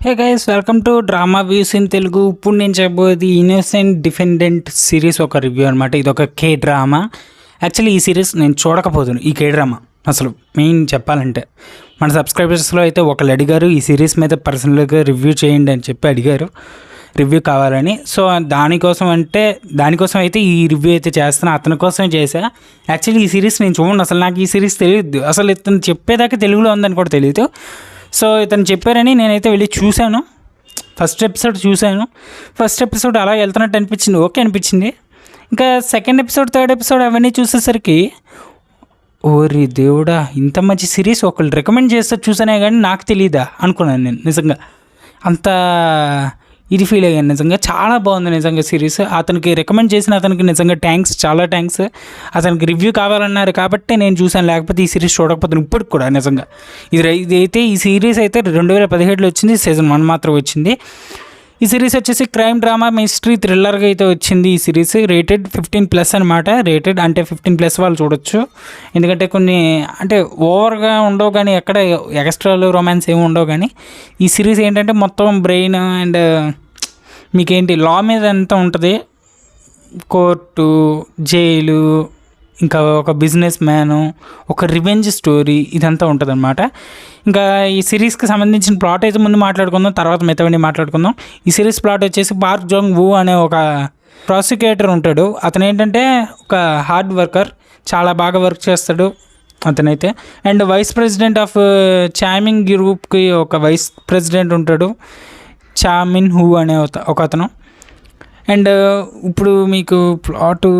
Hey guys, welcome to drama views in Telugu. ఇప్పుడు నేను చెప్పబోయేది ఇన్నోసెంట్ డిఫెండెంట్ సిరీస్ ఒక రివ్యూ అనమాట. ఇది ఒక కే డ్రామా. యాక్చువల్లీ ఈ సిరీస్ నేను చూడకపోదును. ఈ కే డ్రామా అసలు మెయిన్ చెప్పాలంటే మన సబ్స్క్రైబర్స్లో అయితే ఒకళ్ళు అడిగారు ఈ సిరీస్ మీద పర్సనల్గా రివ్యూ చేయండి అని చెప్పి అడిగారు, రివ్యూ కావాలని. సో దానికోసం అయితే ఈ రివ్యూ అయితే చేస్తాను. అతని కోసమే చేశా. యాక్చువల్లీ ఈ సిరీస్ నేను చూడండి, అసలు నాకు ఈ సిరీస్ తెలియదు. అసలు ఇతను చెప్పేదాకా తెలుగులో ఉందని కూడా తెలియదు. సో ఇతను చెప్పారని నేనైతే వెళ్ళి చూశాను. ఫస్ట్ ఎపిసోడ్ అలా వెళ్తున్నట్టు అనిపించింది, ఓకే అనిపించింది. ఇంకా సెకండ్ ఎపిసోడ్, థర్డ్ ఎపిసోడ్ అవన్నీ చూసేసరికి ఓరి దేవుడా, ఇంత మంచి సిరీస్ ఒకళ్ళు రికమెండ్ చేస్తే చూసానే కానీ నాకు తెలియదా అనుకున్నాను నేను. నిజంగా అంత ఇది ఫీల్ అయ్యాను. నిజంగా చాలా బాగుంది నిజంగా సిరీస్. అతనికి రికమెండ్ చేసిన అతనికి నిజంగా థ్యాంక్స్, చాలా థ్యాంక్స్. అతనికి రివ్యూ కావాలన్నారు కాబట్టి నేను చూశాను, లేకపోతే ఈ సిరీస్ చూడకపోతే ఇప్పటికి కూడా. నిజంగా ఇదైతే ఈ సిరీస్ అయితే 2017లో వచ్చింది, సీజన్ 1 మాత్రం వచ్చింది. ఈ సిరీస్ వచ్చేసి క్రైమ్ డ్రామా మిస్టరీ థ్రిల్లర్గా అయితే వచ్చింది. ఈ సిరీస్ రేటెడ్ 15+ అనమాట. రేటెడ్ అంటే 15+ వాళ్ళు చూడొచ్చు. ఎందుకంటే కొన్ని అంటే ఓవర్గా ఉండవు, కానీ ఎక్కడ ఎక్స్ట్రాలు రొమాన్స్ ఏమి ఉండవు. కానీ ఈ సిరీస్ ఏంటంటే మొత్తం బ్రెయిన్ అండ్ మీకేంటి లా మీద ఎంత ఉంటుంది, కోర్టు, జైలు, ఇంకా ఒక బిజినెస్ మ్యాను, ఒక రివెంజ్ స్టోరీ, ఇదంతా ఉంటుంది అనమాట. ఇంకా ఈ సిరీస్కి సంబంధించిన ప్లాట్ అయితే ముందు మాట్లాడుకుందాం, తర్వాత మిగతావన్నీ మాట్లాడుకుందాం. ఈ సిరీస్ ప్లాట్ వచ్చేసి పార్క్ జోంగ్ వూ అనే ఒక ప్రాసిక్యూటర్ ఉంటాడు. అతను ఏంటంటే ఒక హార్డ్ వర్కర్, చాలా బాగా వర్క్ చేస్తాడు అతనైతే. And vice president of Chaming గ్రూప్కి ఒక వైస్ ప్రెసిడెంట్ ఉంటాడు, చామిన్ హూ అనే ఒక అతను. అండ్ ఇప్పుడు మీకు ప్లాటు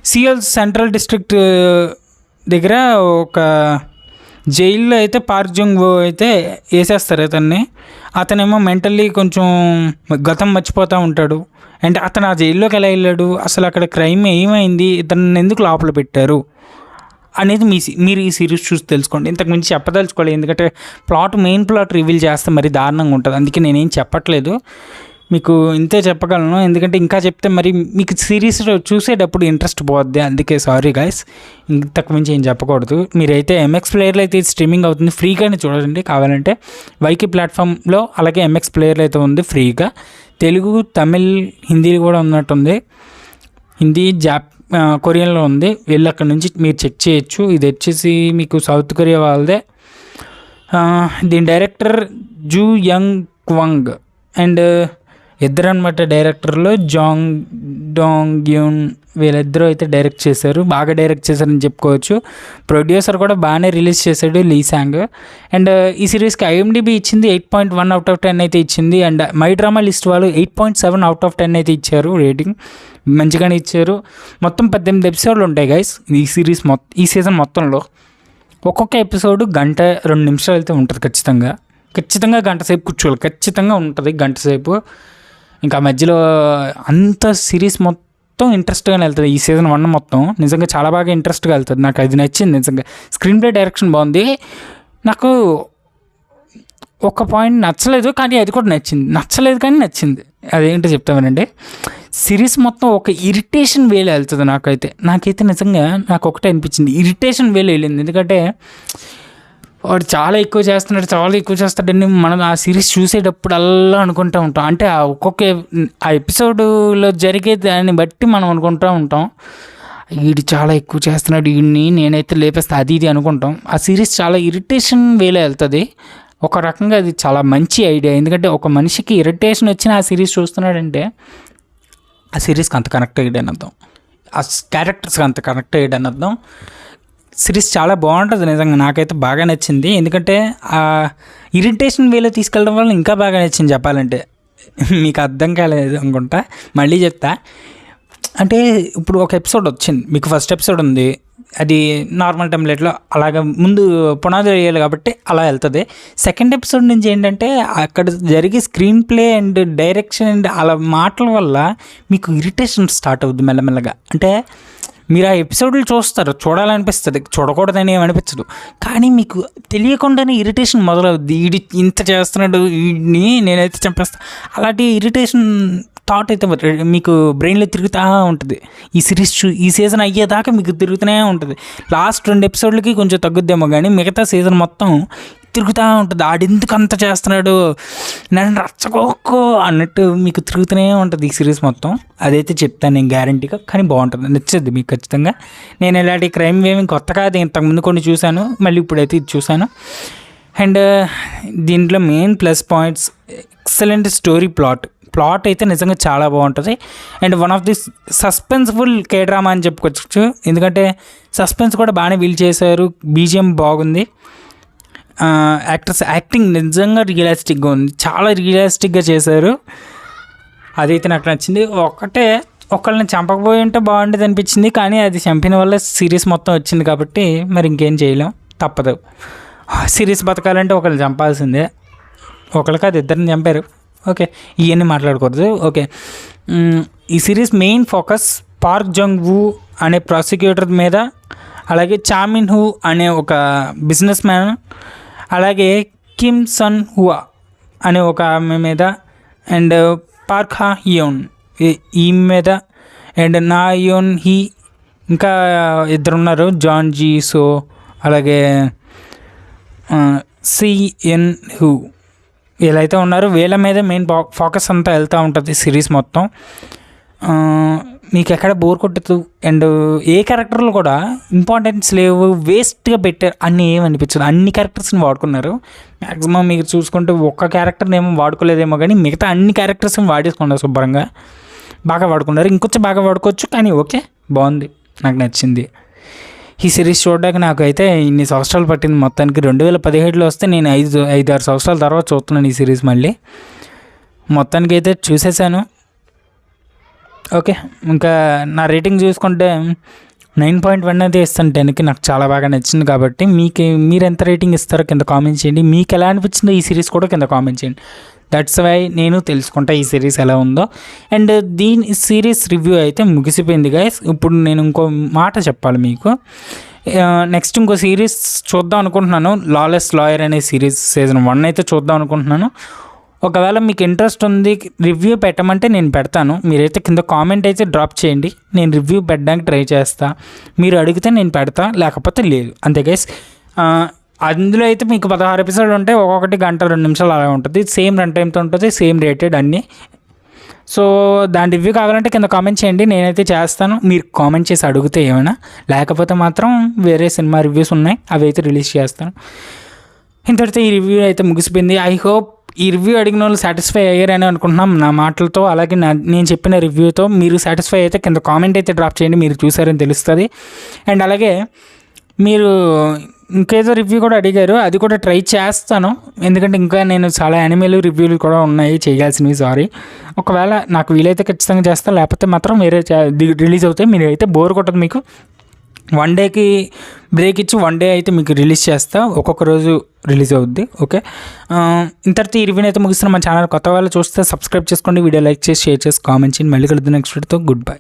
సియోల్ సెంట్రల్ డిస్ట్రిక్ట్ దగ్గర ఒక జైల్లో అయితే పార్క్ జోంగ్ వో అయితే వేసేస్తారు అతన్ని. అతనేమో మెంటల్లీ కొంచెం గతం మర్చిపోతూ ఉంటాడు. అంటే అతను ఆ జైల్లోకి ఎలా వెళ్ళాడు, అసలు అక్కడ క్రైమ్ ఏమైంది, ఇతన్ని ఎందుకు లోపల పెట్టారు అనేది మీరు ఈ సిరీస్ చూసి తెలుసుకోండి. ఇంతకు మించి చెప్పదలుచుకోలేదు, ఎందుకంటే మెయిన్ ప్లాట్ రివీల్ చేస్తే మరి దారుణంగా ఉంటుంది. అందుకే నేనేం చెప్పట్లేదు, మీకు ఇంతే చెప్పగలను. ఎందుకంటే ఇంకా చెప్తే మరి మీకు సిరీస్ చూసేటప్పుడు ఇంట్రెస్ట్ పోద్ది. అందుకే సారీ గైస్, ఇంతకు మించి ఏం చెప్పకూడదు. మీరైతే ఎంఎక్స్ ప్లేయర్లో అయితే స్ట్రీమింగ్ అవుతుంది, ఫ్రీగానే చూడండి కావాలంటే. వైకి ప్లాట్ఫామ్లో అలాగే ఎంఎక్స్ ప్లేయర్లో అయితే ఉంది ఫ్రీగా. తెలుగు, తమిళ్, హిందీ కూడా ఉన్నట్టుంది. హిందీ, కొరియన్లో ఉంది. వెళ్ళి అక్కడ నుంచి మీరు చెక్ చేయొచ్చు. ఇది వచ్చేసి మీకు సౌత్ కొరియా వాళ్ళదే. దీని director zoo young Kwong and ఇద్దరు అనమాట డైరెక్టర్లు, జాంగ్ డాంగ్ యూన్, వీళ్ళిద్దరూ అయితే డైరెక్ట్ చేశారు. బాగా డైరెక్ట్ చేశారని చెప్పుకోవచ్చు. ప్రొడ్యూసర్ కూడా బాగానే రిలీజ్ చేశాడు, లీ సాంగ్. అండ్ ఈ సిరీస్కి ఐఎండిబి ఇచ్చింది 8.1 out of 10 అయితే ఇచ్చింది. అండ్ మై డ్రామా లిస్ట్ వాళ్ళు 8.7 out of 10 అయితే ఇచ్చారు రేటింగ్, మంచిగానే ఇచ్చారు. మొత్తం 18 ఎపిసోడ్లు ఉంటాయి గైస్ ఈ సిరీస్ ఈ సీజన్ మొత్తంలో. ఒక్కొక్క ఎపిసోడ్ 1-2 అయితే ఉంటుంది. ఖచ్చితంగా గంట సేపు కూర్చోవాలి, ఖచ్చితంగా ఉంటుంది గంట సేపు. ఇంకా మధ్యలో అంత సిరీస్ మొత్తం ఇంట్రెస్ట్గానే వెళ్తుంది. ఈ సీజన్ 1 మొత్తం నిజంగా చాలా బాగా ఇంట్రెస్ట్గా వెళ్తుంది. నాకు అది నచ్చింది నిజంగా. స్క్రీన్ ప్లే డైరెక్షన్ బాగుంది. నాకు ఒక పాయింట్ నచ్చలేదు, కానీ అది కూడా నచ్చింది. అదేంటో చెప్తామనండి. సిరీస్ మొత్తం ఒక ఇరిటేషన్ వేలో వెళ్తుంది. నాకైతే నిజంగా నాకు ఒకటే అనిపించింది, ఇరిటేషన్ వేలో వెళ్ళింది. ఎందుకంటే వాడు చాలా ఎక్కువ చేస్తాడని మనం ఆ సిరీస్ చూసేటప్పుడు అలా అనుకుంటూ ఉంటాం. అంటే ఒక్కొక్క ఎపిసోడ్లో జరిగే దాన్ని బట్టి మనం అనుకుంటూ ఉంటాం, వీడు చాలా ఎక్కువ చేస్తున్నాడు, వీడిని నేనైతే లేపేస్తా, అది ఇది అనుకుంటాం. ఆ సిరీస్ చాలా ఇరిటేషన్ వేలో వెళ్తుంది. ఒక రకంగా అది చాలా మంచి ఐడియా. ఎందుకంటే ఒక మనిషికి ఇరిటేషన్ వచ్చిన ఆ సిరీస్ చూస్తున్నాడంటే ఆ సిరీస్కి అంత కనెక్ట్ అయ్యాడని అర్థం, ఆ క్యారెక్టర్స్కి అంత కనెక్ట్ అయ్యాడని అర్థం. సిరీస్ చాలా బాగుంటుంది నిజంగా, నాకైతే బాగా నచ్చింది. ఎందుకంటే ఆ ఇరిటేషన్ వేలో తీసుకెళ్ళడం వల్ల ఇంకా బాగా నచ్చింది చెప్పాలంటే. మీకు అర్థం కాలేదు అనుకుంటా, మళ్ళీ చెప్తా. అంటే ఇప్పుడు ఒక ఎపిసోడ్ వచ్చింది, మీకు ఫస్ట్ ఎపిసోడ్ ఉంది, అది నార్మల్ టెంప్లెట్లో అలాగ ముందు పునాది వేయాలి కాబట్టి అలా వెళ్తుంది. సెకండ్ ఎపిసోడ్ నుంచి ఏంటంటే అక్కడ జరిగే screen play and direction and అలా మాటల వల్ల మీకు ఇరిటేషన్ స్టార్ట్ అవుద్ది మెల్లమెల్లగా. అంటే మీరు ఆ ఎపిసోడ్లు చూస్తారు, చూడాలనిపిస్తుంది, చూడకూడదని ఏమనిపించదు, కానీ మీకు తెలియకుండానే ఇరిటేషన్ మొదలవుద్ది. వీడి ఇంత చేస్తున్నాడు, వీడిని నేనైతే చంపేస్తాను, అలాంటి ఇరిటేషన్ థాట్ అయితే మీకు బ్రెయిన్లో తిరుగుతూ ఉంటుంది. ఈ సీజన్ అయ్యేదాకా మీకు తిరుగుతూనే ఉంటుంది. లాస్ట్ 2 ఎపిసోడ్లకి కొంచెం తగ్గుద్దేమో, కానీ మిగతా సీజన్ మొత్తం తిరుగుతూ ఉంటుంది. ఆడెందుకు అంత చేస్తున్నాడు, నన్ను రచ్చకోక్కో అన్నట్టు మీకు తిరుగుతూనే ఉంటుంది ఈ సిరీస్ మొత్తం. అదైతే చెప్తాను నేను గ్యారంటీగా. కానీ బాగుంటుంది, నచ్చుద్ది మీకు ఖచ్చితంగా. నేను ఇలాంటి క్రైమ్ ఏమి కొత్త కాదు, ఇంతకుముందు కొన్ని చూశాను, మళ్ళీ ఇప్పుడైతే ఇది చూశాను. అండ్ దీంట్లో main plus points excellent story, plot అయితే నిజంగా చాలా బాగుంటుంది. And one of the suspenseful K drama అని చెప్పుకోవచ్చు, ఎందుకంటే సస్పెన్స్ కూడా బాగానే వీల్ చేశారు, బీజిఎం బాగుంది, యాక్టర్స్ యాక్టింగ్ నిజంగా రియలిస్టిక్గా ఉంది, చాలా రియలిస్టిక్గా చేశారు. అదైతే నాకు నచ్చింది. ఒకళ్ళని చంపకపోయి ఉంటే బాగుండేది అనిపించింది, కానీ అది చంపిన వల్ల సిరీస్ మొత్తం వచ్చింది కాబట్టి మరి ఇంకేం చేయలేం, తప్పదు. సిరీస్ బతకాలంటే ఒకళ్ళు చంపాల్సిందే, ఒకళ్ళు కాదు ఇద్దరిని చంపారు. ఓకే, ఇవన్నీ మాట్లాడకూడదు. ఓకే, ఈ series main focus Park Jung Woo అనే ప్రాసిక్యూటర్ మీద, అలాగే చామిన్ హూ అనే ఒక బిజినెస్ మ్యాన్, అలాగే కిమ్ సన్ హువా అనే ఒక ఆమె మీద, అండ్ పార్క్ హా యోన్ ఈ మీద, అండ్ నా యోన్ హీ ఇంకా ఇద్దరున్నారు, జాన్ జీ సో అలాగే సిఎన్ హూ వీళ్ళైతే ఉన్నారు. వీళ్ళ మీద మెయిన్ ఫోకస్ అంతా వెళ్తూ ఉంటుంది సిరీస్ మొత్తం. మీకు ఎక్కడ బోర్ కొట్టదు. అండ్ ఏ క్యారెక్టర్లు కూడా ఇంపార్టెన్స్ లేవు, వేస్ట్గా పెట్టారు అన్నీ ఏమనిపించదు. అన్ని క్యారెక్టర్స్ని వాడుకున్నారు. మ్యాక్సిమం మీరు చూసుకుంటే ఒక్క క్యారెక్టర్ని ఏమో వాడుకోలేదేమో, కానీ మిగతా అన్ని క్యారెక్టర్స్ని వాడేసుకున్నారు శుభ్రంగా, బాగా వాడుకున్నారు. ఇంకొంచెం బాగా వాడుకోవచ్చు, కానీ ఓకే బాగుంది, నాకు నచ్చింది. ఈ సిరీస్ చూడడానికి నాకు అయితే ఇన్ని సంవత్సరాలు పట్టింది మొత్తానికి. 2017లో వస్తే నేను 5-6 సంవత్సరాల తర్వాత చూస్తున్నాను ఈ సిరీస్ మళ్ళీ. మొత్తానికి అయితే చూసేసాను. ఓకే, ఇంకా నా రేటింగ్ చూసుకుంటే 9.1 అయితే ఇస్తాను 10కి. నాకు చాలా బాగా నచ్చింది కాబట్టి మీరు ఎంత రేటింగ్ ఇస్తారో కింద కామెంట్ చేయండి. మీకు ఎలా అనిపించిందో ఈ సిరీస్ కూడా కింద కామెంట్ చేయండి. దట్స్ వై నేను తెలుసుకుంటా ఈ సిరీస్ ఎలా ఉందో. అండ్ దీని సిరీస్ రివ్యూ అయితే ముగిసిపోయింది గైస్. ఇప్పుడు నేను ఇంకో మాట చెప్పాలి మీకు. నెక్స్ట్ ఇంకో సిరీస్ చూద్దాం అనుకుంటున్నాను, లాలెస్ లాయర్ అనే సిరీస్ సీజన్ 1 అయితే చూద్దాం అనుకుంటున్నాను. ఒకవేళ మీకు ఇంట్రెస్ట్ ఉంది రివ్యూ పెట్టమంటే నేను పెడతాను. మీరైతే కింద కామెంట్ అయితే డ్రాప్ చేయండి, నేను రివ్యూ పెట్టడానికి ట్రై చేస్తా. మీరు అడిగితే నేను పెడతా, లేకపోతే లేదు, అంతే గైస్. అందులో అయితే మీకు 16 ఎపిసోడ్ ఉంటాయి, ఒక్కొక్కటి 1-2 నిమిషాలు అలా ఉంటుంది. సేమ్ రన్ టైంతో ఉంటుంది, సేమ్ రేటెడ్ అన్నీ. సో దాని రివ్యూ కావాలంటే కింద కామెంట్ చేయండి, నేనైతే చేస్తాను. మీరు కామెంట్ చేసి అడిగితే ఏమైనా, లేకపోతే మాత్రం వేరే సినిమా రివ్యూస్ ఉన్నాయి, అవి అయితే రిలీజ్ చేస్తాను. ఇంతటితో ఈ రివ్యూ అయితే ముగిసిపోయింది. ఐ హోప్ ఈ రివ్యూ అడిగిన వాళ్ళు సాటిస్ఫై అయ్యారని అనుకుంటున్నాం నా మాటలతో, అలాగే నేను చెప్పిన రివ్యూతో. మీరు సాటిస్ఫై అయితే కింద కామెంట్ అయితే డ్రాప్ చేయండి, మీరు చూసారని తెలుస్తుంది. అండ్ అలాగే మీరు ఇంకేదో రివ్యూ కూడా అడిగారు, అది కూడా ట్రై చేస్తాను, ఎందుకంటే ఇంకా నేను చాలా యానిమల్ రివ్యూలు కూడా ఉన్నాయి చేయాల్సినవి. సారీ, ఒకవేళ నాకు వీలైతే ఖచ్చితంగా చేస్తాను, లేకపోతే మాత్రం వేరే రిలీజ్ అవుతాయి. మీరు అయితే బోర్ కొట్టదు మీకు. 1 డేకి బ్రేక్ ఇచ్చి 1 డే అయితే మీకు రిలీజ్ చేస్తా, ఒక్కొక్క రోజు రిలీజ్ అవుద్ది. ఓకే, ఇంతటితో ఈ రివ్యూని అయితే ముగిస్తున్న. మన ఛానల్ కొత్త వాళ్ళు చూస్తే సబ్స్క్రైబ్ చేసుకోండి, వీడియో లైక్ చేసి షేర్ చేసి కామెంట్ చేయండి. మళ్ళీ కలుద్దాం నెక్స్ట్ వీడియోతో. Good bye.